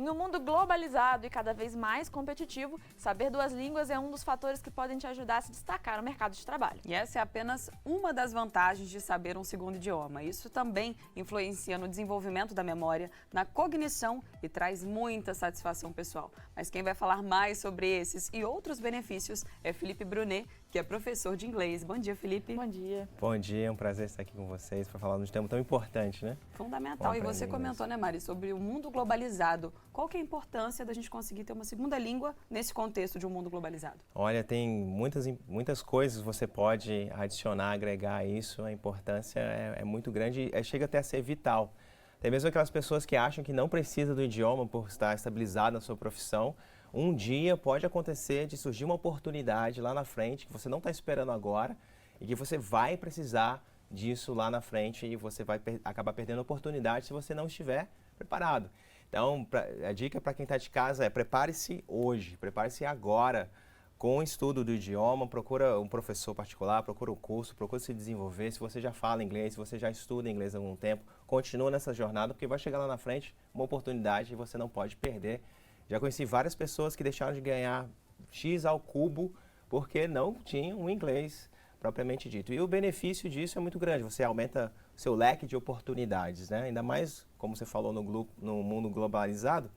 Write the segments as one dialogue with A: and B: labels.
A: Em um mundo globalizado e cada vez mais competitivo, saber duas línguas é um dos fatores que podem te ajudar a se destacar no mercado de trabalho.
B: E essa é apenas uma das vantagens de saber um segundo idioma. Isso também influencia no desenvolvimento da memória, na cognição e traz muita satisfação pessoal. Mas quem vai falar mais sobre esses e outros benefícios é Felipe Brunet, que é professor de inglês. Bom dia, Felipe.
A: Bom dia.
C: Bom dia, é um prazer estar aqui com vocês para falar de um tema tão importante, né?
B: Fundamental. E você comentou, né, Mari, sobre o mundo globalizado. Qual que é a importância da gente conseguir ter uma segunda língua nesse contexto de um mundo globalizado?
C: Olha, tem muitas coisas você pode adicionar, agregar a isso. A importância é muito grande, chega até a ser vital. Tem mesmo aquelas pessoas que acham que não precisa do idioma por estar estabilizado na sua profissão. Um dia pode acontecer de surgir uma oportunidade lá na frente que você não está esperando agora e que você vai precisar disso lá na frente e você vai acabar perdendo a oportunidade se você não estiver preparado. Então, a dica para quem está de casa é prepare-se hoje, prepare-se agora com o estudo do idioma, procura um professor particular, procura um curso, procura se desenvolver. Se você já fala inglês, se você já estuda inglês há algum tempo, continua nessa jornada porque vai chegar lá na frente uma oportunidade e você não pode perder. Já conheci várias pessoas que deixaram de ganhar X ao cubo porque não tinham o inglês propriamente dito. E o benefício disso é muito grande, você aumenta o seu leque de oportunidades, né? Ainda mais, como você falou, no mundo globalizado,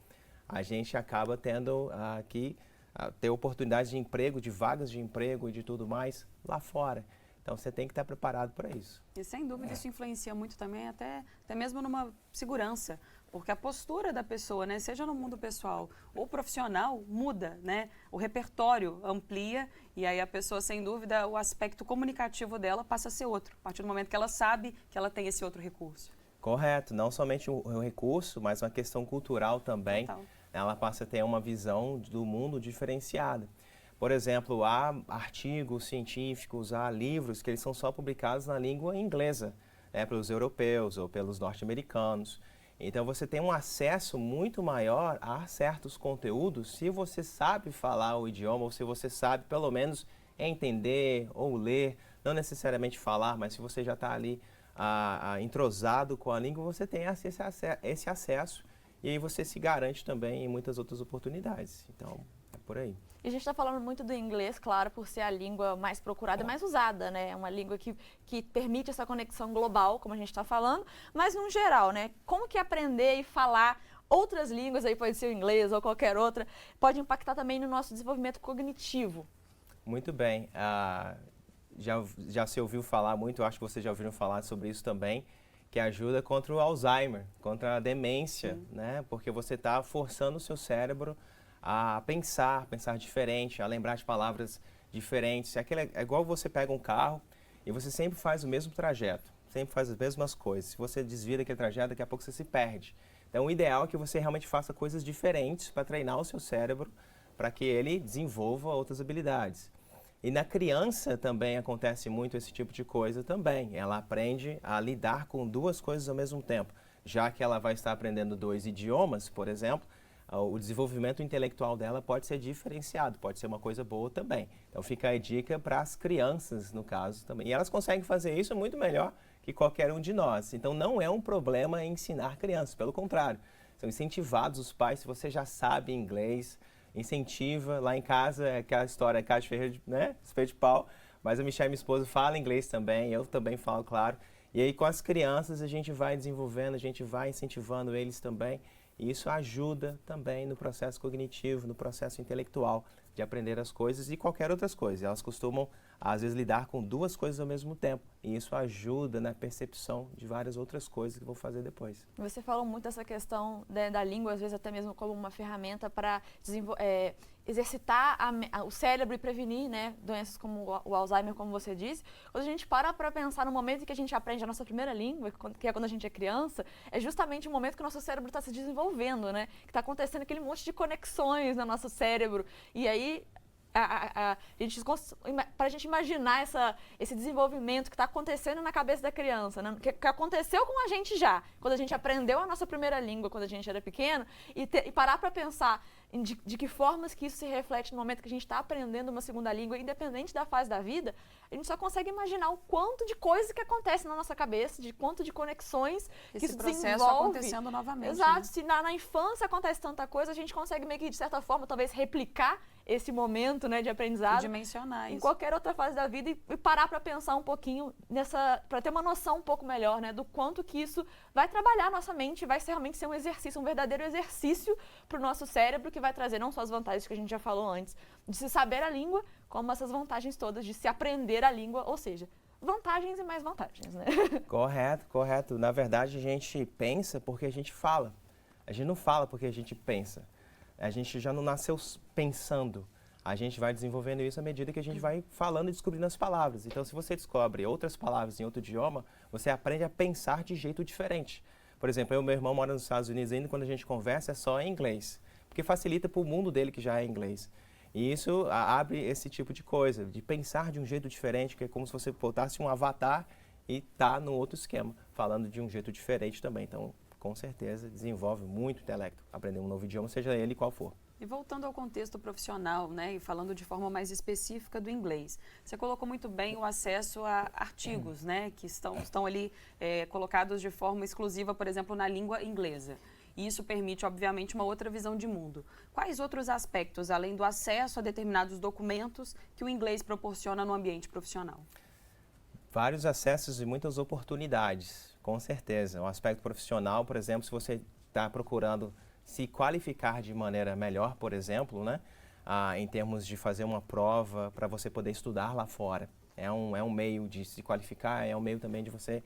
C: a gente acaba tendo ter oportunidades de emprego, de vagas de emprego e de tudo mais lá fora. Então, você tem que estar preparado para isso.
B: E, sem dúvida, isso influencia muito também, até mesmo numa segurança, porque a postura da pessoa, né, seja no mundo pessoal ou profissional, muda, né? O repertório amplia e aí a pessoa, sem dúvida, o aspecto comunicativo dela passa a ser outro, a partir do momento que ela sabe que ela tem esse outro recurso.
C: Correto, não somente o recurso, mas uma questão cultural também.
B: Total.
C: Ela passa a ter uma visão do mundo diferenciada. Por exemplo, há artigos científicos, há livros que eles são só publicados na língua inglesa, né, pelos europeus ou pelos norte-americanos. Então, você tem um acesso muito maior a certos conteúdos se você sabe falar o idioma ou se você sabe, pelo menos, entender ou ler, não necessariamente falar, mas se você já está ali entrosado com a língua, você tem esse acesso e aí você se garante também em muitas outras oportunidades. Então, é por aí.
A: E a gente está falando muito do inglês, claro, por ser a língua mais procurada e mais usada, né? É uma língua que permite essa conexão global, como a gente está falando, mas no geral, né? Como que aprender e falar outras línguas, aí pode ser o inglês ou qualquer outra, pode impactar também no nosso desenvolvimento cognitivo?
C: Muito bem. Já se ouviu falar muito, acho que vocês já ouviram falar sobre isso também, que ajuda contra o Alzheimer, contra a demência, né? Porque você está forçando o seu cérebro a pensar diferente, a lembrar de palavras diferentes. É igual você pega um carro e você sempre faz o mesmo trajeto, sempre faz as mesmas coisas. Se você desvia daquele trajeto, daqui a pouco você se perde. Então, o ideal é que você realmente faça coisas diferentes para treinar o seu cérebro, para que ele desenvolva outras habilidades. E na criança também acontece muito esse tipo de coisa também. Ela aprende a lidar com duas coisas ao mesmo tempo. Já que ela vai estar aprendendo 2 idiomas, por exemplo, o desenvolvimento intelectual dela pode ser diferenciado, pode ser uma coisa boa também. Então fica a dica para as crianças, no caso, também. E elas conseguem fazer isso muito melhor que qualquer um de nós. Então não é um problema ensinar crianças, pelo contrário. São incentivados os pais, se você já sabe inglês, incentiva. Lá em casa é aquela história, casa de ferreiro, né? Espeto de pau. Mas a Michelle, minha esposa, fala inglês também, eu também falo, claro. E aí com as crianças a gente vai desenvolvendo, a gente vai incentivando eles também. E isso ajuda também no processo cognitivo, no processo intelectual de aprender as coisas e qualquer outras coisas. Elas costumam, às vezes, lidar com 2 coisas ao mesmo tempo. E isso ajuda na percepção de várias outras coisas que vão fazer depois.
A: Você falou muito dessa questão da língua, às vezes até mesmo como uma ferramenta para exercitar o cérebro e prevenir, né, doenças como o Alzheimer, como você disse. Quando a gente para pensar no momento em que a gente aprende a nossa primeira língua, que é quando a gente é criança, é justamente o momento que o nosso cérebro está se desenvolvendo, né? Que está acontecendo aquele monte de conexões no nosso cérebro. E aí, para a gente imaginar esse desenvolvimento que está acontecendo na cabeça da criança, né? Que aconteceu com a gente já, quando a gente aprendeu a nossa primeira língua, quando a gente era pequeno, e parar para pensar de que formas que isso se reflete no momento que a gente está aprendendo uma segunda língua, independente da fase da vida, a gente só consegue imaginar o quanto de coisas que acontece na nossa cabeça, de quanto de conexões que isso
B: processo
A: desenvolve.
B: acontecendo novamente.
A: Exato.
B: Né?
A: Se na infância acontece tanta coisa, a gente consegue meio que, de certa forma, talvez replicar esse momento, né, de aprendizado
B: E dimensionar
A: em
B: isso.
A: qualquer outra fase da vida e parar para pensar um pouquinho para ter uma noção um pouco melhor, né, do quanto que isso vai trabalhar a nossa mente, vai realmente ser um exercício, um verdadeiro exercício para o nosso cérebro, que vai trazer não só as vantagens que a gente já falou antes, de se saber a língua, como essas vantagens todas de se aprender a língua, ou seja, vantagens e mais vantagens, né?
C: Correto, correto. Na verdade, a gente pensa porque a gente fala. A gente não fala porque a gente pensa. A gente já não nasceu pensando. A gente vai desenvolvendo isso à medida que a gente vai falando e descobrindo as palavras. Então, se você descobre outras palavras em outro idioma, você aprende a pensar de jeito diferente. Por exemplo, eu e meu irmão moram nos Estados Unidos ainda, quando a gente conversa é só em inglês, porque facilita para o mundo dele que já é inglês. E isso abre esse tipo de coisa, de pensar de um jeito diferente, que é como se você botasse um avatar e tá no outro esquema, falando de um jeito diferente também. Então, com certeza, desenvolve muito intelecto, aprender um novo idioma, seja ele qual for.
B: E voltando ao contexto profissional, né, e falando de forma mais específica do inglês, você colocou muito bem o acesso a artigos, né, que estão ali colocados de forma exclusiva, por exemplo, na língua inglesa. E isso permite, obviamente, uma outra visão de mundo. Quais outros aspectos, além do acesso a determinados documentos, que o inglês proporciona no ambiente profissional?
C: Vários acessos e muitas oportunidades, com certeza. O aspecto profissional, por exemplo, se você está procurando se qualificar de maneira melhor, por exemplo, né, em termos de fazer uma prova para você poder estudar lá fora. É um meio de se qualificar, é um meio também de você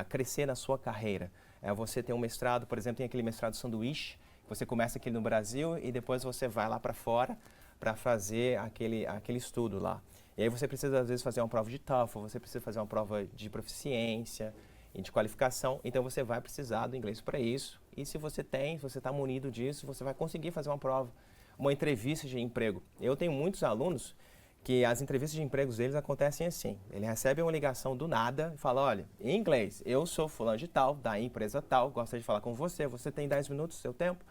C: crescer na sua carreira. Você tem um mestrado, por exemplo, tem aquele mestrado sanduíche, que você começa aqui no Brasil e depois você vai lá para fora para fazer aquele estudo lá. E aí você precisa, às vezes, fazer uma prova de TOEFL, você precisa fazer uma prova de proficiência e de qualificação, então você vai precisar do inglês para isso. E se você está munido disso, você vai conseguir fazer uma prova, uma entrevista de emprego. Eu tenho muitos alunos que as entrevistas de empregos deles acontecem assim. Ele recebe uma ligação do nada e fala, olha, em inglês, eu sou fulano de tal, da empresa tal, gostaria de falar com você, você tem 10 minutos do seu tempo?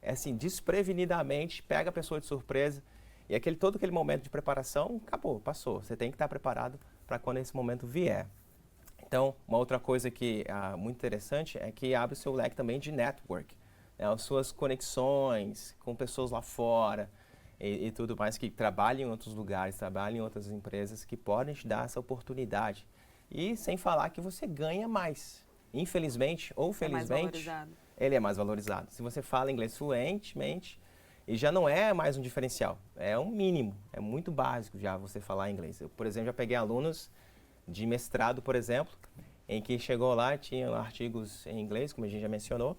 C: É assim, desprevenidamente, pega a pessoa de surpresa e todo aquele momento de preparação, acabou, passou. Você tem que estar preparado para quando esse momento vier. Então, uma outra coisa que é muito interessante é que abre o seu leque também de network, né? As suas conexões com pessoas lá fora e tudo mais que trabalham em outros lugares, trabalham em outras empresas que podem te dar essa oportunidade. E sem falar que você ganha mais. Infelizmente ou felizmente, ele é mais valorizado. Se você fala inglês fluentemente, e já não é mais um diferencial, é um mínimo, é muito básico já você falar inglês. Eu, por exemplo, já peguei alunos de mestrado, por exemplo, em que chegou lá, tinha artigos em inglês, como a gente já mencionou,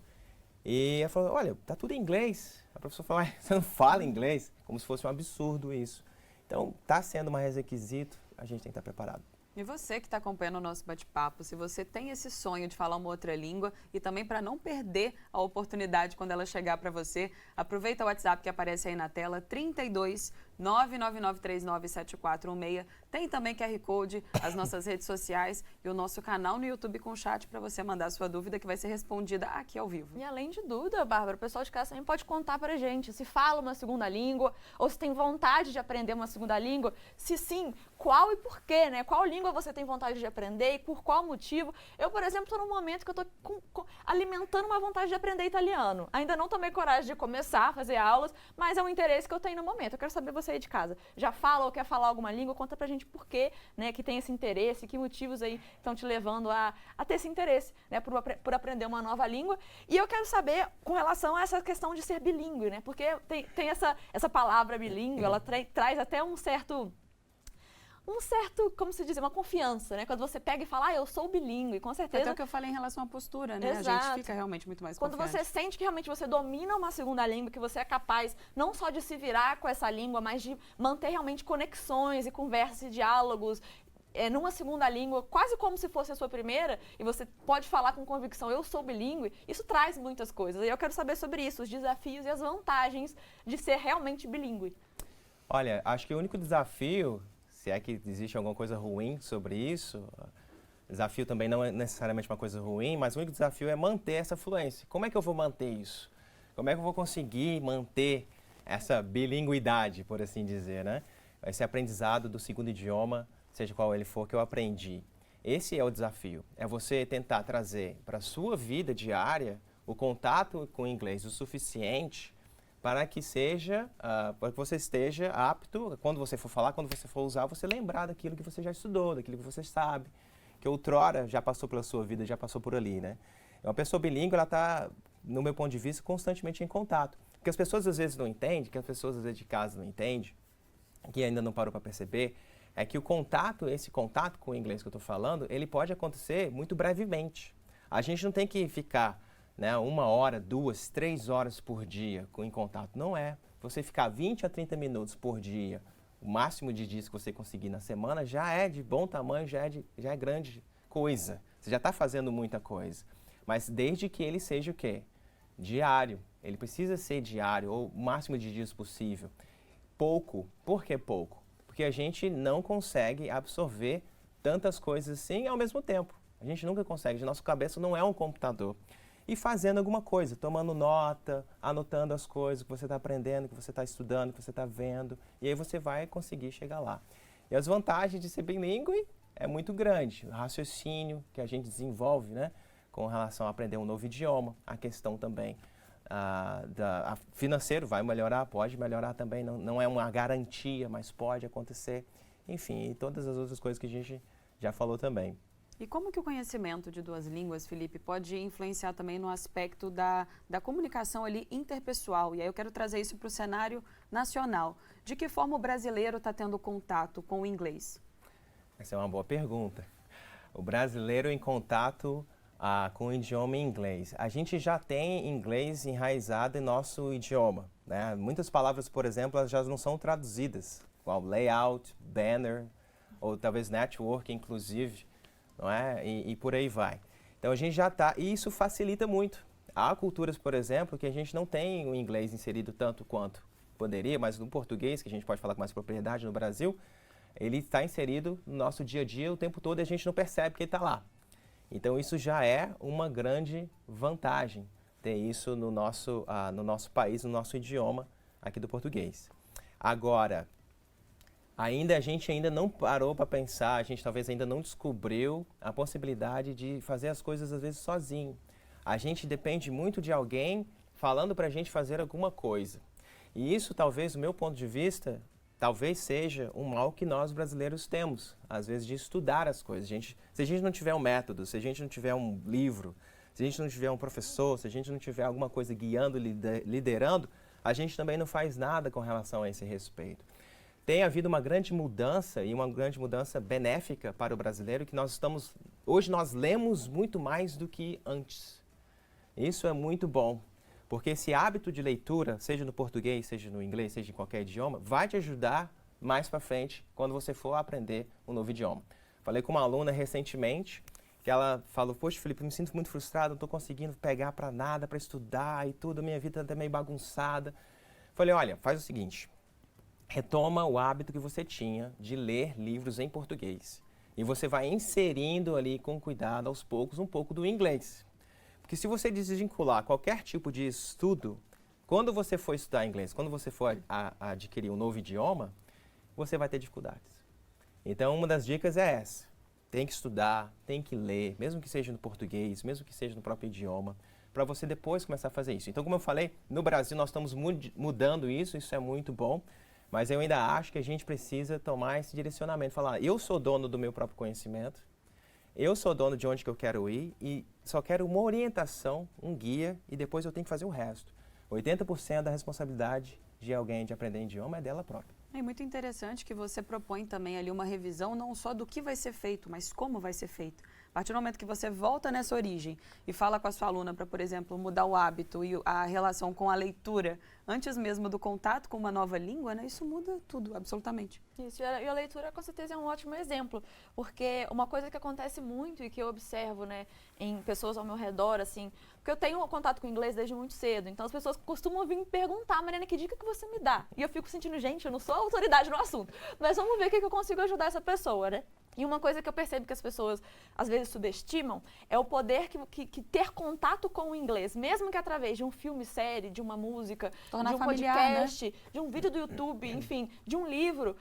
C: e ela falou, olha, tá tudo em inglês. A professora falou, você não fala inglês? Como se fosse um absurdo isso. Então, está sendo mais requisito, a gente tem que estar preparado.
B: E você que está acompanhando o nosso bate-papo, se você tem esse sonho de falar uma outra língua e também para não perder a oportunidade quando ela chegar para você, aproveita o WhatsApp que aparece aí na tela, 32 999397416. Tem também QR Code, as nossas redes sociais e o nosso canal no YouTube com chat para você mandar sua dúvida que vai ser respondida aqui ao vivo.
A: E além de dúvida, Bárbara, o pessoal de casa também pode contar pra gente se fala uma segunda língua ou se tem vontade de aprender uma segunda língua. Se sim, qual e por quê, né? Qual língua você tem vontade de aprender e por qual motivo? Eu, por exemplo, estou num momento que eu estou alimentando uma vontade de aprender italiano. Ainda não tomei coragem de começar a fazer aulas, mas é um interesse que eu tenho no momento. Eu quero saber você aí de casa. Já fala ou quer falar alguma língua? Conta pra gente por quê, né, que tem esse interesse, que motivos aí estão te levando a ter esse interesse, né, por aprender uma nova língua. E eu quero saber com relação a essa questão de ser bilíngue, né? Porque tem essa palavra bilíngue, ela traz até um certo, como se diz, uma confiança, né? Quando você pega e fala, eu sou bilíngue, com certeza.
B: Até o que eu falei em relação à postura, né?
A: Exato.
B: A gente fica realmente muito mais
A: confiante. Quando você sente que realmente você domina uma segunda língua, que você é capaz não só de se virar com essa língua, mas de manter realmente conexões e conversas e diálogos numa segunda língua, quase como se fosse a sua primeira, e você pode falar com convicção, eu sou bilíngue, isso traz muitas coisas. E eu quero saber sobre isso, os desafios e as vantagens de ser realmente bilíngue.
C: Olha, acho que o único desafio, se é que existe alguma coisa ruim sobre isso, desafio também não é necessariamente uma coisa ruim, mas o único desafio é manter essa fluência. Como é que eu vou manter isso? Como é que eu vou conseguir manter essa bilinguidade, por assim dizer, né? Esse aprendizado do segundo idioma, seja qual ele for, que eu aprendi. Esse é o desafio, é você tentar trazer para a sua vida diária o contato com o inglês o suficiente para que para que você esteja apto, quando você for falar, quando você for usar, você lembrar daquilo que você já estudou, daquilo que você sabe, que outrora já passou pela sua vida, já passou por ali, né? Uma pessoa bilíngue, ela está, no meu ponto de vista, constantemente em contato. Porque as pessoas às vezes não entendem, que as pessoas às vezes de casa não entendem, que ainda não parou para perceber, é que esse contato com o inglês que eu estou falando, ele pode acontecer muito brevemente. A gente não tem que ficar, né, 1 hora, 2, 3 horas por dia em contato. Não é. Você ficar 20 a 30 minutos por dia, o máximo de dias que você conseguir na semana, já é de bom tamanho, já é grande coisa. Você já está fazendo muita coisa. Mas desde que ele seja o quê? Diário. Ele precisa ser diário, ou o máximo de dias possível. Pouco. Por que pouco? Porque a gente não consegue absorver tantas coisas assim ao mesmo tempo. A gente nunca consegue. Nossa cabeça não é um computador. E fazendo alguma coisa, tomando nota, anotando as coisas que você está aprendendo, que você está estudando, que você está vendo. E aí você vai conseguir chegar lá. E as vantagens de ser bilíngue é muito grande. O raciocínio que a gente desenvolve, né, com relação a aprender um novo idioma. A questão também financeiro vai melhorar, pode melhorar também. Não é uma garantia, mas pode acontecer. Enfim, e todas as outras coisas que a gente já falou também.
B: E como que o conhecimento de 2 línguas, Felipe, pode influenciar também no aspecto da comunicação ali interpessoal? E aí eu quero trazer isso para o cenário nacional. De que forma o brasileiro está tendo contato com o inglês?
C: Essa é uma boa pergunta. O brasileiro em contato com o idioma inglês. A gente já tem inglês enraizado em nosso idioma, né? Muitas palavras, por exemplo, elas já não são traduzidas, igual layout, banner, ou talvez network, inclusive, não é? E por aí vai. Então a gente já está, e isso facilita muito. Há culturas, por exemplo, que a gente não tem o inglês inserido tanto quanto poderia, mas no português, que a gente pode falar com mais propriedade no Brasil, ele está inserido no nosso dia a dia o tempo todo e a gente não percebe que ele está lá. Então isso já é uma grande vantagem, ter isso no nosso país, no nosso idioma aqui do português. Agora, a gente ainda não parou para pensar, a gente talvez ainda não descobriu a possibilidade de fazer as coisas às vezes sozinho. A gente depende muito de alguém falando para a gente fazer alguma coisa. E isso talvez, do meu ponto de vista, talvez seja um mal que nós brasileiros temos, às vezes, de estudar as coisas. Se a gente não tiver um método, se a gente não tiver um livro, se a gente não tiver um professor, se a gente não tiver alguma coisa guiando, liderando, a gente também não faz nada com relação a esse respeito. Tem havido uma grande mudança, e uma grande mudança benéfica para o brasileiro, que hoje nós lemos muito mais do que antes. Isso é muito bom. Porque esse hábito de leitura, seja no português, seja no inglês, seja em qualquer idioma, vai te ajudar mais para frente quando você for aprender um novo idioma. Falei com uma aluna recentemente que ela falou: poxa, Felipe, eu me sinto muito frustrado, não estou conseguindo pegar para nada, para estudar e tudo, a minha vida está meio bagunçada. Falei: olha, faz o seguinte, retoma o hábito que você tinha de ler livros em português. E você vai inserindo ali com cuidado, aos poucos, um pouco do inglês. Porque se você desvincular qualquer tipo de estudo, quando você for estudar inglês, quando você for adquirir um novo idioma, você vai ter dificuldades. Então, uma das dicas é essa. Tem que estudar, tem que ler, mesmo que seja no português, mesmo que seja no próprio idioma, para você depois começar a fazer isso. Então, como eu falei, no Brasil nós estamos mudando isso é muito bom, mas eu ainda acho que a gente precisa tomar esse direcionamento, falar: eu sou dono do meu próprio conhecimento, eu sou dono de onde que eu quero ir e só quero uma orientação, um guia, e depois eu tenho que fazer o resto. 80% da responsabilidade de alguém de aprender idioma é dela própria.
B: É muito interessante que você propõe também ali uma revisão não só do que vai ser feito, mas como vai ser feito. A partir do momento que você volta nessa origem e fala com a sua aluna para, por exemplo, mudar o hábito e a relação com a leitura, antes mesmo do contato com uma nova língua, né, isso muda tudo, absolutamente.
A: Isso, e a leitura com certeza é um ótimo exemplo, porque uma coisa que acontece muito e que eu observo, né, em pessoas ao meu redor, assim, porque eu tenho contato com inglês desde muito cedo, então as pessoas costumam vir me perguntar, Mariana, que dica que você me dá? E eu fico sentindo, gente, eu não sou autoridade no assunto, mas vamos ver o que eu consigo ajudar essa pessoa, né? E uma coisa que eu percebo que as pessoas às vezes subestimam é o poder que ter contato com o inglês, mesmo que através de um filme, série, de uma música,
B: Tornar
A: de um
B: familiar,
A: podcast, né? De um vídeo do YouTube, enfim, de um livro,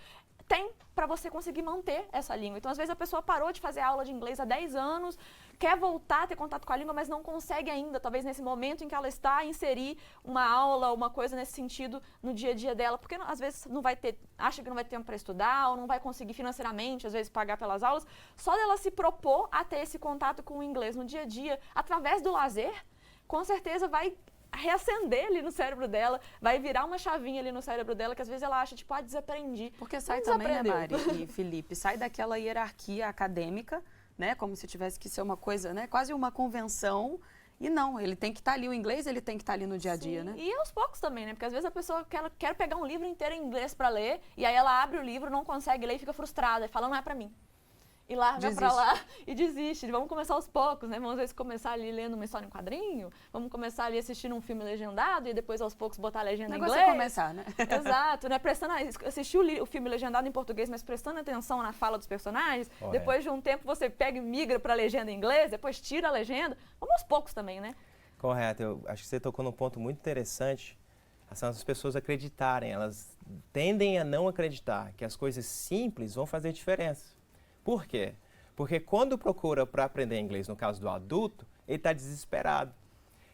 A: tem para você conseguir manter essa língua. Então, às vezes, a pessoa parou de fazer aula de inglês há 10 anos, quer voltar a ter contato com a língua, mas não consegue ainda, talvez nesse momento em que ela está, inserir uma aula, uma coisa nesse sentido no dia a dia dela, porque às vezes não vai ter, acha que não vai ter tempo para estudar, ou não vai conseguir financeiramente, às vezes, pagar pelas aulas. Só dela se propor a ter esse contato com o inglês no dia a dia, através do lazer, com certeza vai reacender ali no cérebro dela, vai virar uma chavinha ali no cérebro dela que às vezes ela acha, tipo, desaprendi.
B: Porque sai também, né, Mari e Felipe, sai daquela hierarquia acadêmica, né, como se tivesse que ser uma coisa, né, quase uma convenção, e não, ele tem que estar ali, o inglês ele tem que estar ali no dia a dia, né?
A: E aos poucos também, né, porque às vezes a pessoa quer pegar um livro inteiro em inglês para ler, e aí ela abre o livro, não consegue ler e fica frustrada, e fala, não é para mim. E larga pra lá e desiste. Vamos começar aos poucos, né? Vamos às vezes começar ali lendo uma história em quadrinho, vamos começar ali assistindo um filme legendado e depois aos poucos botar a legenda em inglês.
B: O negócio é começar, né?
A: Exato, né? Assistir o filme legendado em português, mas prestando atenção na fala dos personagens.
C: Correto.
A: Depois de um tempo você pega e migra pra legenda em inglês, depois tira a legenda. Vamos aos poucos também, né?
C: Correto, eu acho que você tocou num ponto muito interessante. São as pessoas acreditarem, elas tendem a não acreditar que as coisas simples vão fazer diferença. Por quê? Porque quando procura para aprender inglês, no caso do adulto, ele está desesperado.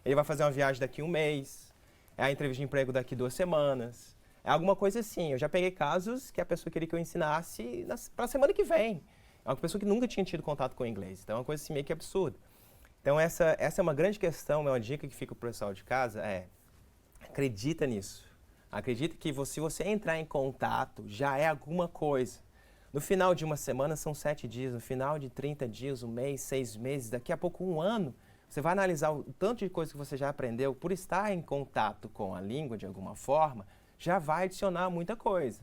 C: Ele vai fazer uma viagem daqui a um mês, é a entrevista de emprego daqui 2 semanas, é alguma coisa assim. Eu já peguei casos que a pessoa queria que eu ensinasse para a semana que vem. É uma pessoa que nunca tinha tido contato com o inglês, então é uma coisa assim meio que absurda. Então essa é uma grande questão, uma dica que fica para o pessoal de casa acredita nisso. Acredita que se você entrar em contato, já é alguma coisa. No final de uma semana são 7 dias, no final de 30 dias, 1 mês, 6 meses, daqui a pouco 1 ano, você vai analisar o tanto de coisa que você já aprendeu por estar em contato com a língua de alguma forma, já vai adicionar muita coisa.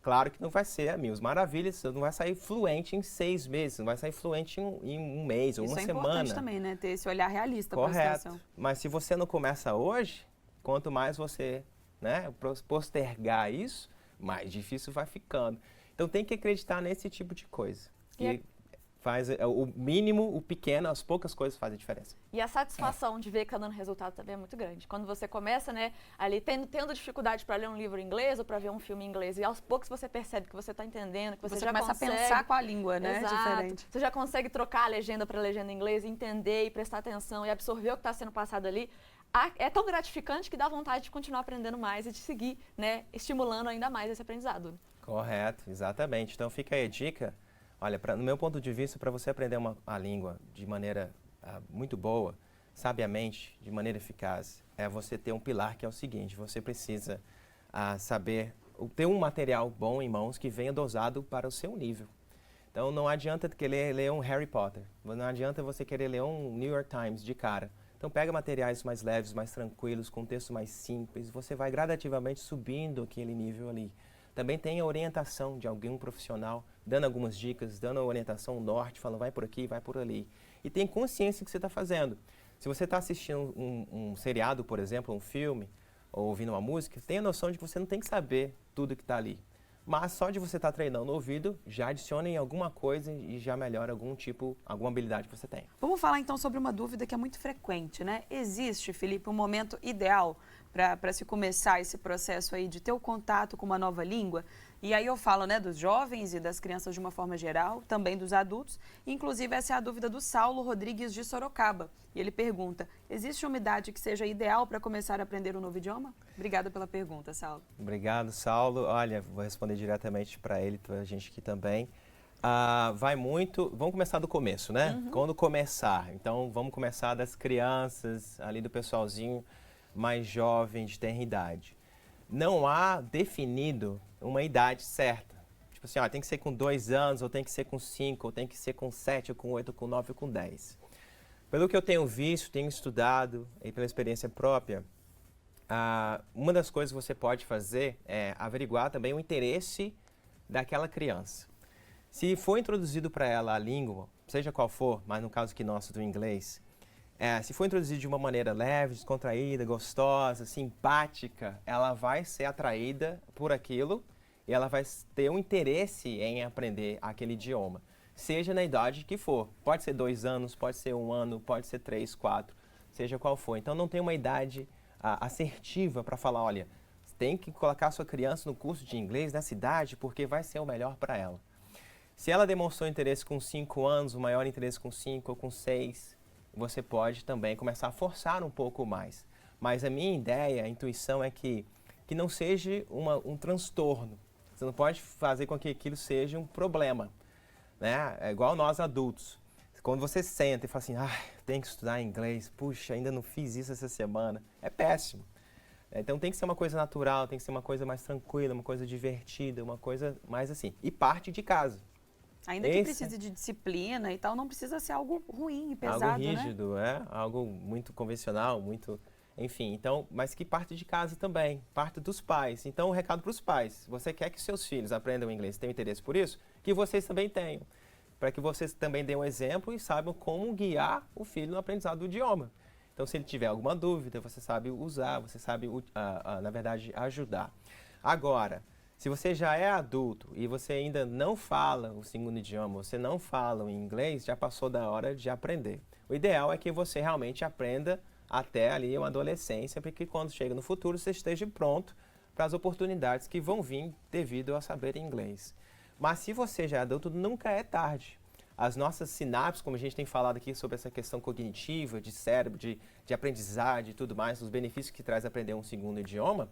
C: Claro que não vai ser a mil maravilhas, você não vai sair fluente em 6 meses, não vai sair fluente em 1 mês ou uma semana.
B: Isso é importante também, né? Ter esse olhar realista para a situação.
C: Correto. Mas se você não começa hoje, quanto mais você, né, postergar isso, mais difícil vai ficando. Então tem que acreditar nesse tipo de coisa. Que faz o mínimo, o pequeno, as poucas coisas fazem diferença.
A: E a satisfação de ver que está dando resultado também é muito grande. Quando você começa, né, ali tendo dificuldade para ler um livro em inglês ou para ver um filme em inglês, e aos poucos você percebe que você está entendendo, que você já
B: começa
A: consegue
B: a pensar com a língua, né?
A: Exato.
B: Diferente.
A: Você já consegue trocar a legenda para a legenda em inglês, entender e prestar atenção e absorver o que está sendo passado ali. É tão gratificante que dá vontade de continuar aprendendo mais e de seguir, né, estimulando ainda mais esse aprendizado.
C: Correto, exatamente. Então fica aí a dica. Olha, no meu ponto de vista, para você aprender a língua de maneira muito boa, sabiamente, de maneira eficaz, é você ter um pilar que é o seguinte: você precisa saber ter um material bom em mãos que venha dosado para o seu nível. Então não adianta querer ler um Harry Potter, não adianta você querer ler um New York Times de cara. Então pega materiais mais leves, mais tranquilos, com texto mais simples, você vai gradativamente subindo aquele nível ali. Também tem a orientação de algum profissional, dando algumas dicas, dando a orientação norte, falando vai por aqui, vai por ali. E tem consciência do que você está fazendo. Se você está assistindo um seriado, por exemplo, um filme, ou ouvindo uma música, tenha a noção de que você não tem que saber tudo que está ali. Mas só de você estar treinando o ouvido, já adiciona em alguma coisa e já melhora alguma habilidade que você tem.
B: Vamos falar então sobre uma dúvida que é muito frequente, né? Existe, Felipe, um momento ideal para se começar esse processo aí de ter o contato com uma nova língua? E aí eu falo, né, dos jovens e das crianças de uma forma geral, também dos adultos. Inclusive, essa é a dúvida do Saulo Rodrigues de Sorocaba. E ele pergunta: existe uma idade que seja ideal para começar a aprender um novo idioma? Obrigada pela pergunta, Saulo.
C: Obrigado, Saulo. Olha, vou responder diretamente para ele, para a gente aqui também. Vamos começar do começo, né?
A: Uhum.
C: Quando começar. Então, vamos começar das crianças, ali do pessoalzinho mais jovem, de tenra idade. Não há definido uma idade certa. Tipo assim, tem que ser com 2 anos, ou tem que ser com 5, ou tem que ser com 7, ou com 8, ou com 9, ou com 10. Pelo que eu tenho visto, tenho estudado, e pela experiência própria, uma das coisas que você pode fazer é averiguar também o interesse daquela criança. Se for introduzido para ela a língua, seja qual for, mas no caso aqui nosso do inglês, se for introduzido de uma maneira leve, descontraída, gostosa, simpática, ela vai ser atraída por aquilo e ela vai ter um interesse em aprender aquele idioma, seja na idade que for. Pode ser 2 anos, pode ser 1 ano, pode ser 3, 4, seja qual for. Então não tem uma idade assertiva para falar, olha, tem que colocar sua criança no curso de inglês nessa idade porque vai ser o melhor para ela. Se ela demonstrou interesse com 5 anos, o maior interesse com 5 ou com 6, você pode também começar a forçar um pouco mais. Mas a minha ideia, a intuição é que não seja um transtorno. Você não pode fazer com que aquilo seja um problema, né? É igual nós adultos. Quando você senta e fala assim, tenho que estudar inglês, puxa, ainda não fiz isso essa semana, é péssimo. Então tem que ser uma coisa natural, tem que ser uma coisa mais tranquila, uma coisa divertida, uma coisa mais assim. E parte de casa.
B: Ainda que precise de disciplina e tal, não precisa ser algo ruim e pesado,
C: algo rígido, né? Algo muito convencional, muito... Enfim, então, mas que parte de casa também, parte dos pais. Então, o recado para os pais, se você quer que seus filhos aprendam inglês, tenham interesse por isso, que vocês também tenham. Para que vocês também deem um exemplo e saibam como guiar o filho no aprendizado do idioma. Então, se ele tiver alguma dúvida, você sabe usar, você sabe, na verdade, ajudar. Agora, se você já é adulto e você ainda não fala o segundo idioma, você não fala o inglês, já passou da hora de aprender. O ideal é que você realmente aprenda até ali uma adolescência, para que quando chega no futuro você esteja pronto para as oportunidades que vão vir devido a saber inglês. Mas se você já é adulto, nunca é tarde. As nossas sinapses, como a gente tem falado aqui sobre essa questão cognitiva, de cérebro, de aprendizagem e tudo mais, os benefícios que traz aprender um segundo idioma,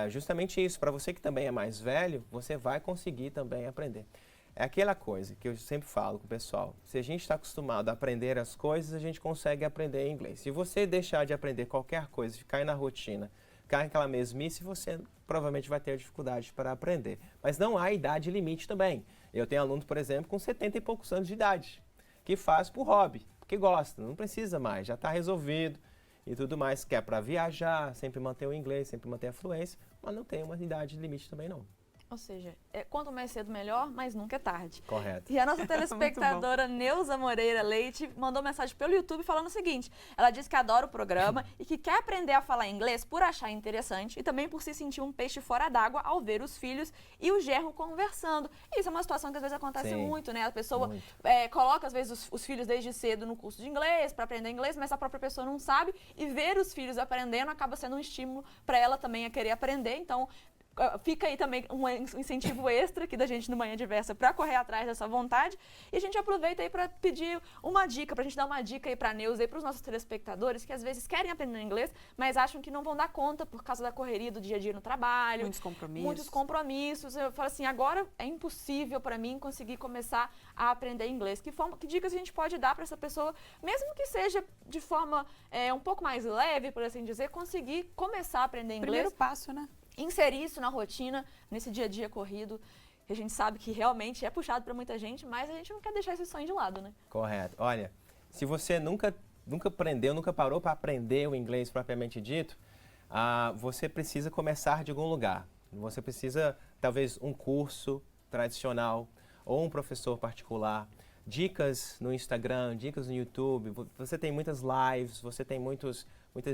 C: justamente isso, para você que também é mais velho, você vai conseguir também aprender. É aquela coisa que eu sempre falo com o pessoal, se a gente está acostumado a aprender as coisas, a gente consegue aprender inglês. Se você deixar de aprender qualquer coisa, ficar aí na rotina, ficar naquela mesmice, você provavelmente vai ter dificuldade para aprender. Mas não há idade limite também. Eu tenho aluno, por exemplo, com 70 e poucos anos de idade, que faz por hobby, porque gosta, não precisa mais, já está resolvido e tudo mais, que é para viajar, sempre manter o inglês, sempre manter a fluência, mas não tem uma idade limite também não.
A: Ou seja, quanto mais cedo melhor, mas nunca é tarde.
C: Correto.
A: E a nossa telespectadora Neuza Moreira Leite mandou mensagem pelo YouTube falando o seguinte, ela disse que adora o programa e que quer aprender a falar inglês por achar interessante e também por se sentir um peixe fora d'água ao ver os filhos e o genro conversando. Isso é uma situação que às vezes acontece muito, né? A pessoa coloca às vezes os filhos desde cedo no curso de inglês para aprender inglês, mas a própria pessoa não sabe e ver os filhos aprendendo acaba sendo um estímulo para ela também a querer aprender. Então, fica aí também um incentivo extra aqui da gente no Manhã Diversa para correr atrás dessa vontade. E a gente aproveita aí para pedir uma dica, para a gente dar uma dica aí para a Neuza e para os nossos telespectadores que às vezes querem aprender inglês, mas acham que não vão dar conta por causa da correria do dia a dia no trabalho. Muitos compromissos. Eu falo assim, agora é impossível para mim conseguir começar a aprender inglês. Que dicas a gente pode dar para essa pessoa, mesmo que seja de forma um pouco mais leve, por assim dizer, conseguir começar a aprender inglês?
B: Primeiro passo, né?
A: Inserir isso na rotina, nesse dia a dia corrido, que a gente sabe que realmente é puxado para muita gente, mas a gente não quer deixar esse sonho de lado, né?
C: Correto. Olha, se você nunca aprendeu, nunca parou para aprender o inglês propriamente dito, você precisa começar de algum lugar. Você precisa, talvez, um curso tradicional ou um professor particular, dicas no Instagram, dicas no YouTube, você tem muitas lives, você tem muitas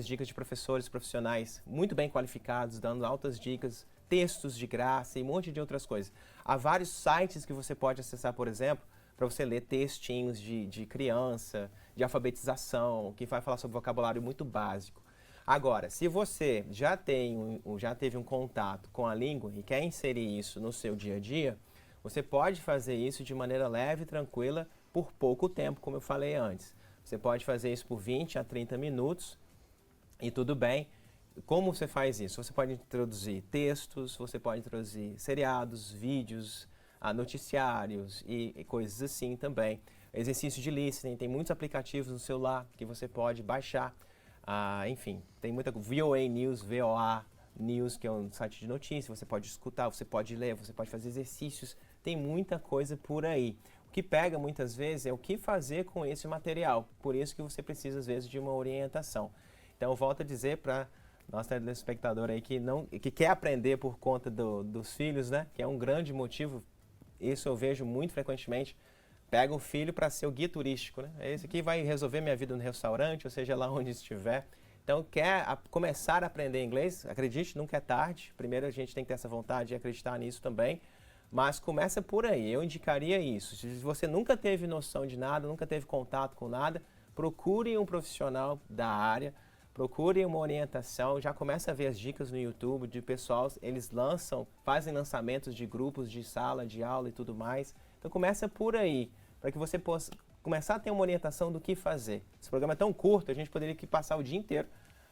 C: dicas de professores profissionais muito bem qualificados, dando altas dicas, textos de graça e um monte de outras coisas. Há vários sites que você pode acessar, por exemplo, para você ler textinhos de criança, de alfabetização, que vai falar sobre vocabulário muito básico. Agora, se você já teve um contato com a língua e quer inserir isso no seu dia a dia, você pode fazer isso de maneira leve e tranquila por pouco tempo, como eu falei antes. Você pode fazer isso por 20 a 30 minutos e tudo bem. Como você faz isso? Você pode introduzir textos, você pode introduzir seriados, vídeos, noticiários e coisas assim também. Exercício de listening, tem muitos aplicativos no celular que você pode baixar. Enfim, tem muita VOA News, VOA News, que é um site de notícias, você pode escutar, você pode ler, você pode fazer exercícios, tem muita coisa por aí. O que pega muitas vezes é o que fazer com esse material, por isso que você precisa às vezes de uma orientação. Então eu volto a dizer para nosso telespectador aí que quer aprender por conta dos filhos, né, que é um grande motivo isso eu vejo muito frequentemente, pega o filho para ser o guia turístico, né? Esse aqui vai resolver minha vida no restaurante, ou seja, lá onde estiver. Então, começar a aprender inglês, acredite, nunca é tarde. Primeiro, a gente tem que ter essa vontade de acreditar nisso também. Mas começa por aí, eu indicaria isso. Se você nunca teve noção de nada, nunca teve contato com nada, procure um profissional da área, procure uma orientação, já começa a ver as dicas no YouTube de pessoal, eles fazem lançamentos de grupos de sala, de aula e tudo mais. Então começa por aí, para que você possa começar a ter uma orientação do que fazer. Esse programa é tão curto, a gente poderia aqui passar o dia inteiro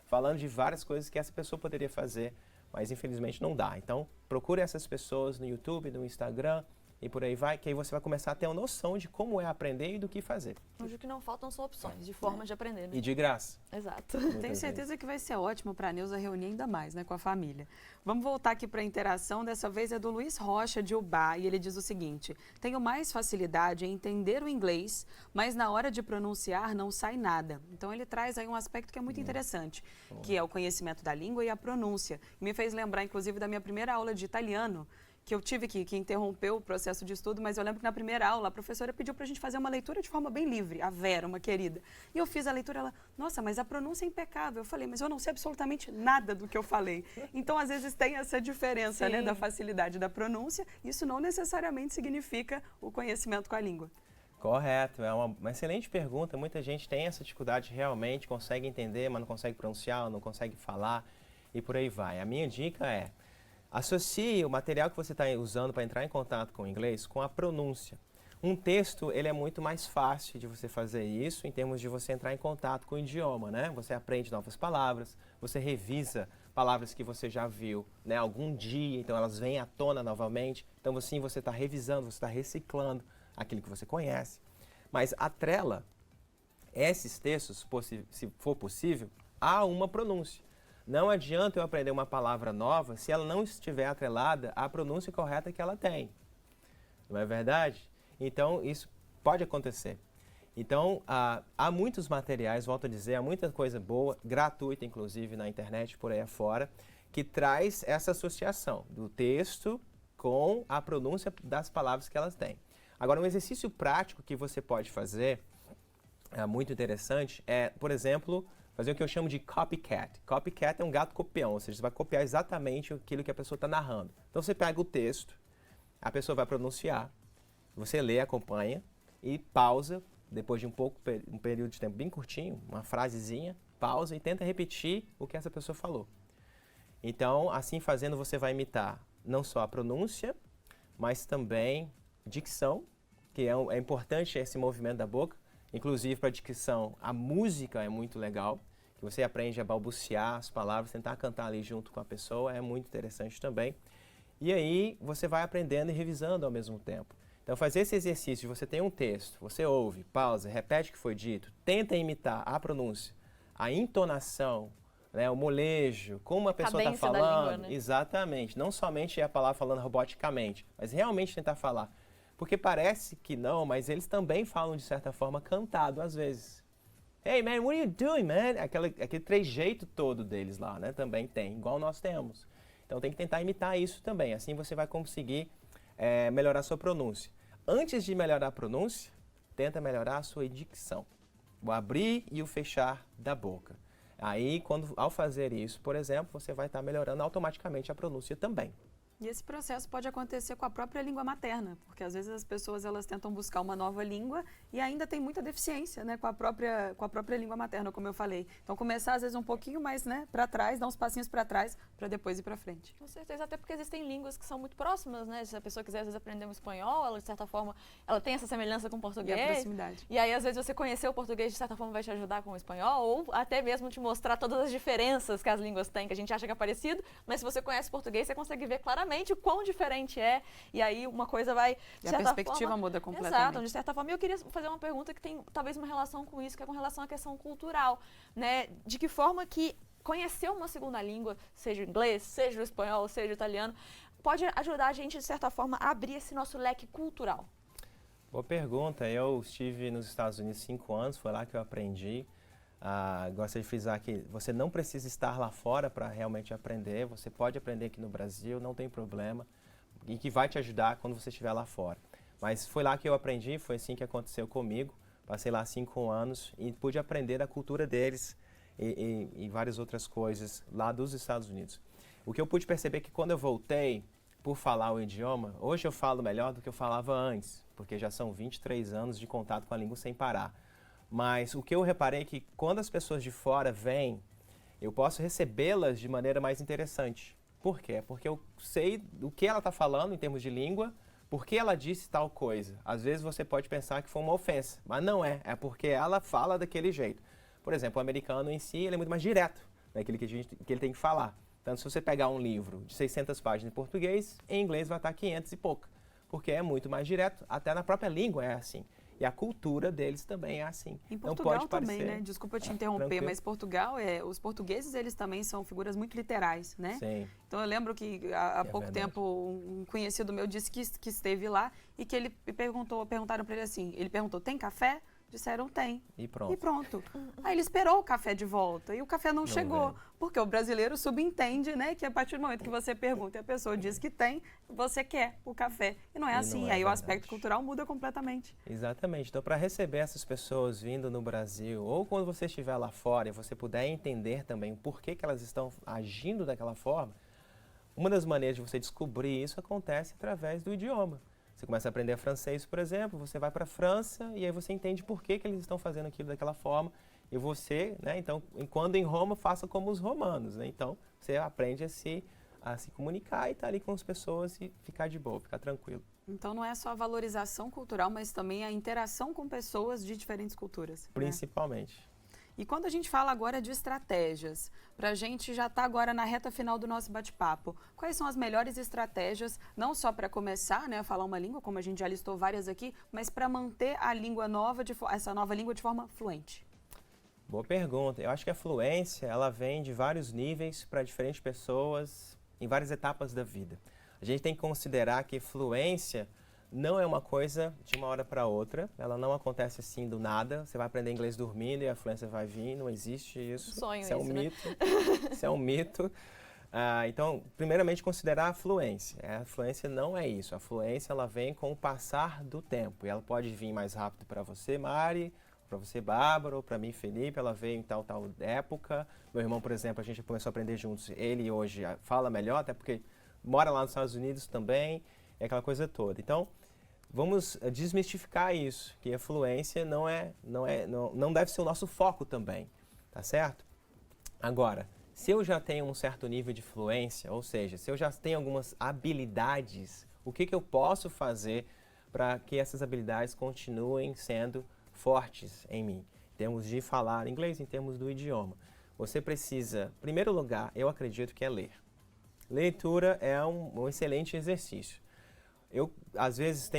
C: falando de várias coisas que essa pessoa poderia fazer, mas infelizmente não dá. Então procure essas pessoas no YouTube, no Instagram e por aí vai, que aí você vai começar a ter uma noção de como é aprender e do que fazer.
A: Hoje o que não faltam são opções, de formas de aprender, né?
C: E de graça.
A: Exato.
B: Tenho certeza que vai ser ótimo para a Neuza reunir ainda mais, né, com a família. Vamos voltar aqui para a interação, dessa vez é do Luiz Rocha, de Ubá, e ele diz o seguinte: tenho mais facilidade em entender o inglês, mas na hora de pronunciar não sai nada. Então ele traz aí um aspecto que é muito interessante, que é o conhecimento da língua e a pronúncia. Me fez lembrar, inclusive, da minha primeira aula de italiano, que eu tive que interromper o processo de estudo, mas eu lembro que na primeira aula a professora pediu para a gente fazer uma leitura de forma bem livre, a Vera, uma querida. E eu fiz a leitura, ela, nossa, mas a pronúncia é impecável. Eu falei, mas eu não sei absolutamente nada do que eu falei. Então, às vezes, tem essa diferença, né, da facilidade da pronúncia. Isso não necessariamente significa o conhecimento com a língua.
C: Correto, é uma excelente pergunta. Muita gente tem essa dificuldade realmente, consegue entender, mas não consegue pronunciar, não consegue falar e por aí vai. A minha dica é: associe o material que você está usando para entrar em contato com o inglês com a pronúncia. Um texto, ele é muito mais fácil de você fazer isso em termos de você entrar em contato com o idioma, né? Você aprende novas palavras, você revisa palavras que você já viu, né, algum dia, então elas vêm à tona novamente. Então, assim, você está revisando, você está reciclando aquilo que você conhece. Mas atrela esses textos, se for possível, a uma pronúncia. Não adianta eu aprender uma palavra nova se ela não estiver atrelada à pronúncia correta que ela tem. Não é verdade? Então, isso pode acontecer. Então, há muitos materiais, volto a dizer, há muita coisa boa, gratuita inclusive na internet, por aí afora, que traz essa associação do texto com a pronúncia das palavras que elas têm. Agora, um exercício prático que você pode fazer, muito interessante, é, por exemplo, fazer o que eu chamo de copycat. Copycat é um gato copião, ou seja, você vai copiar exatamente aquilo que a pessoa está narrando. Então você pega o texto, a pessoa vai pronunciar, você lê, acompanha e pausa, depois de um período de tempo bem curtinho, uma frasezinha, pausa e tenta repetir o que essa pessoa falou. Então, assim fazendo, você vai imitar não só a pronúncia, mas também dicção, que é importante esse movimento da boca. Inclusive, para a dicção, a música é muito legal, que você aprende a balbuciar as palavras, tentar cantar ali junto com a pessoa, é muito interessante também. E aí, você vai aprendendo e revisando ao mesmo tempo. Então, fazer esse exercício, você tem um texto, você ouve, pausa, repete o que foi dito, tenta imitar a pronúncia, a entonação, né, o molejo, como a pessoa está falando. Da língua, né? Exatamente, não somente a palavra falando roboticamente, mas realmente tentar falar. Porque parece que não, mas eles também falam de certa forma cantado às vezes. Hey man, what are you doing, man? Aquele trejeito todo deles lá, né? Também tem, igual nós temos. Então tem que tentar imitar isso também, assim você vai conseguir melhorar a sua pronúncia. Antes de melhorar a pronúncia, tenta melhorar a sua dicção. O abrir e o fechar da boca. Aí, ao fazer isso, por exemplo, você vai estar melhorando automaticamente a pronúncia também.
B: E esse processo pode acontecer com a própria língua materna, porque às vezes as pessoas elas tentam buscar uma nova língua e ainda tem muita deficiência, né, com a própria língua materna, como eu falei. Então começar às vezes um pouquinho mais, né, para trás, dar uns passinhos para trás, para depois ir para frente.
A: Com certeza, até porque existem línguas que são muito próximas, né? Se a pessoa quiser às vezes aprender um espanhol, ela de certa forma, ela tem essa semelhança com o português.
B: E a proximidade.
A: E aí às vezes você conhecer o português de certa forma vai te ajudar com o espanhol ou até mesmo te mostrar todas as diferenças que as línguas têm, que a gente acha que é parecido, mas se você conhece o português, você consegue ver claramente o quão diferente é, e aí uma coisa vai, de certa
B: a perspectiva
A: forma,
B: muda completamente.
A: Exato, de certa forma. E eu queria fazer uma pergunta que tem talvez uma relação com isso, que é com relação à questão cultural, né? De que forma que conhecer uma segunda língua, seja o inglês, seja o espanhol, seja o italiano, pode ajudar a gente, de certa forma, a abrir esse nosso leque cultural?
C: Boa pergunta. Eu estive nos Estados Unidos 5 anos, foi lá que eu aprendi. Gostaria de frisar que você não precisa estar lá fora para realmente aprender, você pode aprender aqui no Brasil, não tem problema. e que vai te ajudar quando você estiver lá fora. Mas foi lá que eu aprendi, foi assim que aconteceu comigo. Passei lá 5 anos e pude aprender da cultura deles e várias outras coisas lá dos Estados Unidos. O que eu pude perceber é que quando eu voltei, por falar o idioma, hoje eu falo melhor do que eu falava antes, porque já são 23 anos de contato com a língua sem parar. Mas o que eu reparei é que quando as pessoas de fora vêm, eu posso recebê-las de maneira mais interessante. Por quê? Porque eu sei o que ela está falando em termos de língua, por que ela disse tal coisa. Às vezes você pode pensar que foi uma ofensa, mas não é. É porque ela fala daquele jeito. Por exemplo, o americano em si, ele é muito mais direto naquilo que ele tem que falar. Então, se você pegar um livro de 600 páginas em português, em inglês vai estar 500 e pouco, porque é muito mais direto, até na própria língua é assim. E a cultura deles também é assim.
B: Em Portugal também, né? Desculpa te interromper, mas Portugal, os portugueses, eles também são figuras muito literais, né?
C: Sim.
B: Então, eu lembro que há pouco tempo um conhecido meu disse que esteve lá e que ele perguntaram para ele assim, ele perguntou, tem café? Disseram tem.
C: E pronto.
B: E pronto. Aí ele esperou o café de volta e o café não chegou.
C: Veio.
B: Porque o brasileiro subentende, né, que a partir do momento que você pergunta e a pessoa diz que tem, você quer o café. E não é assim.
C: Não é
B: aí
C: verdade.
B: o aspecto cultural muda completamente.
C: Exatamente. Então, para receber essas pessoas vindo no Brasil, ou quando você estiver lá fora e você puder entender também o porquê que elas estão agindo daquela forma, uma das maneiras de você descobrir isso acontece através do idioma. Você começa a aprender francês, por exemplo, você vai para a França e aí você entende por que eles estão fazendo aquilo daquela forma. E você, né, então, quando em Roma, faça como os romanos, né? Então, você aprende a se comunicar e estar ali com as pessoas e ficar de boa, ficar tranquilo.
B: Então, não é só a valorização cultural, mas também a interação com pessoas de diferentes culturas.
C: Principalmente.
B: Né? E quando a gente fala agora de estratégias, para a gente já está agora na reta final do nosso bate-papo, quais são as melhores estratégias, não só para começar, né, a falar uma língua, como a gente já listou várias aqui, mas para manter a língua nova, essa nova língua de forma fluente?
C: Boa pergunta. Eu acho que a fluência, ela vem de vários níveis para diferentes pessoas em várias etapas da vida. A gente tem que considerar que fluência não é uma coisa de uma hora para outra, ela não acontece assim do nada. Você vai aprender inglês dormindo e a fluência vai vir, não existe isso.
A: Sonho
C: isso é um
A: isso, né?
C: mito. Isso é um mito. Então, primeiramente, considerar a fluência. A fluência não é isso. A fluência ela vem com o passar do tempo. E ela pode vir mais rápido para você, Mari, para você, Bárbara, ou para mim, Felipe. Ela veio em tal época. Meu irmão, por exemplo, a gente começou a aprender juntos. Ele hoje fala melhor, até porque mora lá nos Estados Unidos também. É aquela coisa toda. Então, vamos desmistificar isso, que a fluência não deve ser o nosso foco também, tá certo? Agora, se eu já tenho um certo nível de fluência, ou seja, se eu já tenho algumas habilidades, o que eu posso fazer para que essas habilidades continuem sendo fortes em mim? Em termos de falar inglês, em termos do idioma. Você precisa, em primeiro lugar, eu acredito que é ler. Leitura é um excelente exercício. Eu, às vezes,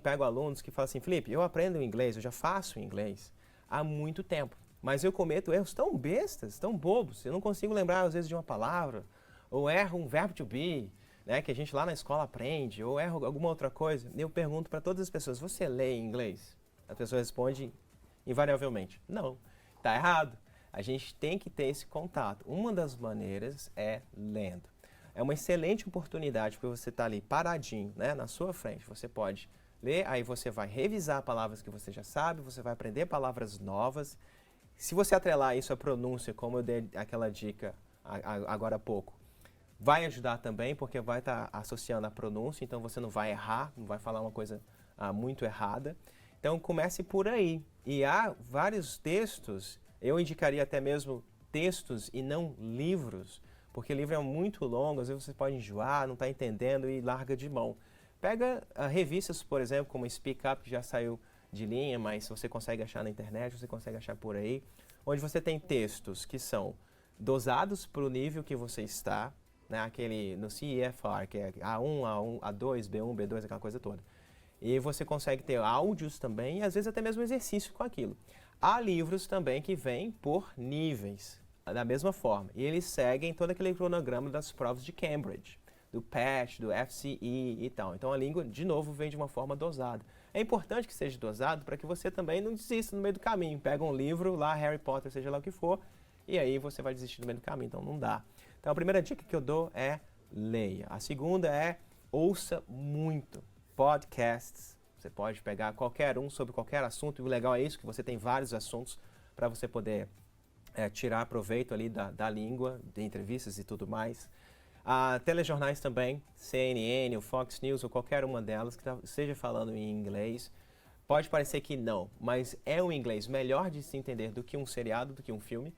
C: pego alunos que falam assim, Felipe, eu aprendo inglês, eu já faço inglês há muito tempo, mas eu cometo erros tão bestas, tão bobos, eu não consigo lembrar, às vezes, de uma palavra, ou erro um verbo to be, né, que a gente lá na escola aprende, ou erro alguma outra coisa. Eu pergunto para todas as pessoas, você lê em inglês? A pessoa responde invariavelmente, não, está errado. A gente tem que ter esse contato. Uma das maneiras é lendo. É uma excelente oportunidade para você estar ali paradinho, né, na sua frente. Você pode ler, aí você vai revisar palavras que você já sabe, você vai aprender palavras novas. Se você atrelar isso à pronúncia, como eu dei aquela dica agora há pouco, vai ajudar também, porque vai estar associando a pronúncia, então você não vai errar, não vai falar uma coisa muito errada. Então comece por aí. E há vários textos, eu indicaria até mesmo textos e não livros, porque livro é muito longo, às vezes você pode enjoar, não está entendendo e larga de mão. Pega revistas, por exemplo, como Speak Up, que já saiu de linha, mas você consegue achar na internet, você consegue achar por aí, onde você tem textos que são dosados para o nível que você está, né, aquele no CEFR, que é A1, A2, B1, B2, aquela coisa toda. E você consegue ter áudios também e às vezes até mesmo exercício com aquilo. Há livros também que vêm por níveis, da mesma forma. E eles seguem todo aquele cronograma das provas de Cambridge, do PAT, do FCE e tal. Então a língua, de novo, vem de uma forma dosada. É importante que seja dosado para que você também não desista no meio do caminho. Pega um livro lá, Harry Potter, seja lá o que for, e aí você vai desistir no meio do caminho. Então não dá. Então a primeira dica que eu dou é leia. A segunda é ouça muito podcasts. Você pode pegar qualquer um sobre qualquer assunto, e o legal é isso, que você tem vários assuntos para você poder tirar proveito ali da língua, de entrevistas e tudo mais. Telejornais também, CNN, o Fox News ou qualquer uma delas que esteja falando em inglês. Pode parecer que não, mas é um inglês melhor de se entender do que um seriado, do que um filme.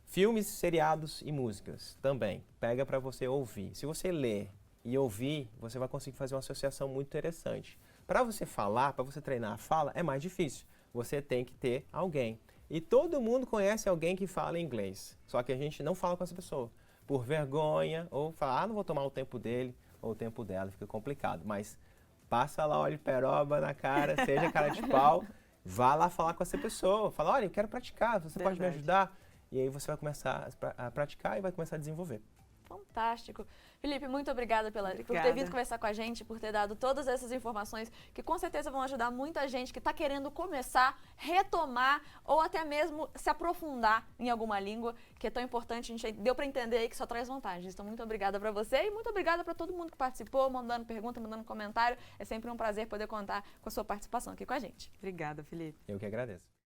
C: Filmes, seriados e músicas também. Pega para você ouvir. Se você ler e ouvir, você vai conseguir fazer uma associação muito interessante. Para você falar, para você treinar a fala, é mais difícil. Você tem que ter alguém. E todo mundo conhece alguém que fala inglês. Só que a gente não fala com essa pessoa. Por vergonha, ou fala, não vou tomar o tempo dele ou o tempo dela, fica complicado. Mas passa lá óleo de peroba na cara, seja cara de pau, vá lá falar com essa pessoa. Fala, olha, eu quero praticar, você pode me ajudar? E aí você vai começar a praticar e vai começar a desenvolver.
A: Fantástico. Felipe, muito obrigada por ter vindo conversar com a gente, por ter dado todas essas informações que com certeza vão ajudar muita gente que está querendo começar, retomar ou até mesmo se aprofundar em alguma língua, que é tão importante. A gente deu para entender aí que só traz vantagens. Então, muito obrigada para você e muito obrigada para todo mundo que participou, mandando pergunta, mandando comentário. É sempre um prazer poder contar com a sua participação aqui com a gente.
B: Obrigada, Felipe.
C: Eu que agradeço.